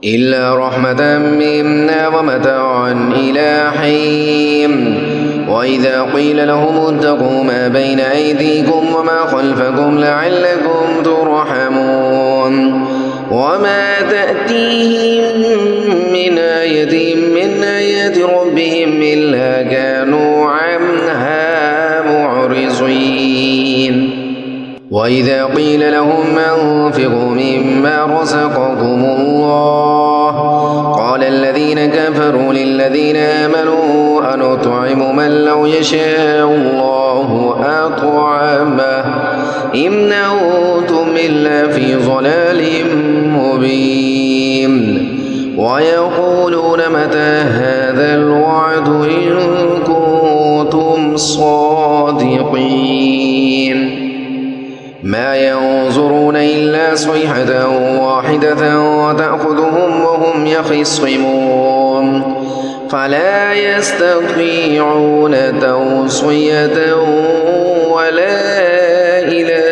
إلا رحمة منا ومتاعا إلى حين. وإذا قيل لهم اتقوا ما بين أيديكم وما خلفكم لعلكم ترحمون وما تأتيهم من آية من آيات ربهم إلا كانوا عنها معرضين. وإذا قيل لهم أنفقوا مما رزقكم الله قال الذين كفروا للذين آمنوا أنطعم من لو يشاء الله أطعمه إن أنتم إلا في ضلال مبين. ويقولون متى هذا الوعد إن كنتم صادقين. ما ينظرون إلا صيحة واحدة وتأخذهم وهم يخصمون فلا يستطيعون توصية ولا إلى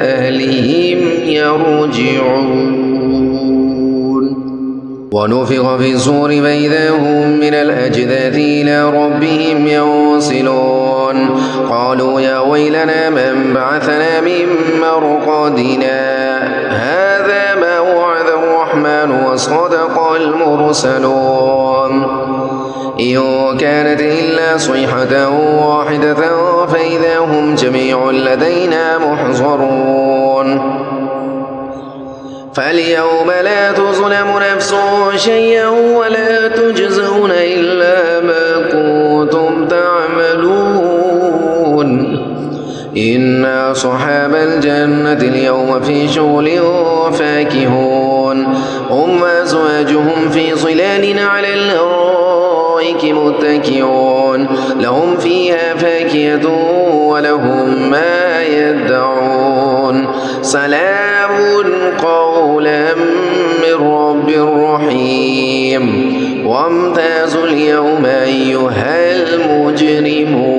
أهلهم يرجعون. ونفخ في الصور فإذا هم من الأجداث إلى ربهم ينسلون قالوا يا ويلنا من بعثنا من مرقدنا هذا ما وعد الرحمن وصدق المرسلون إن كانت إلا صيحة واحدة فإذا هم جميع لدينا محضرون. فاليوم لا تظلم نفس شيئا ولا تجزون إلا ما كنتم تعملون إن أصحاب الجنة اليوم في شغل فاكهون هم وأزواجهم في ظلال على الأرائك متكئون لهم فيها فاكهة ولهم ما يدعون سلام قولا من رب رحيم. وامتازوا اليوم أيها المجرمون.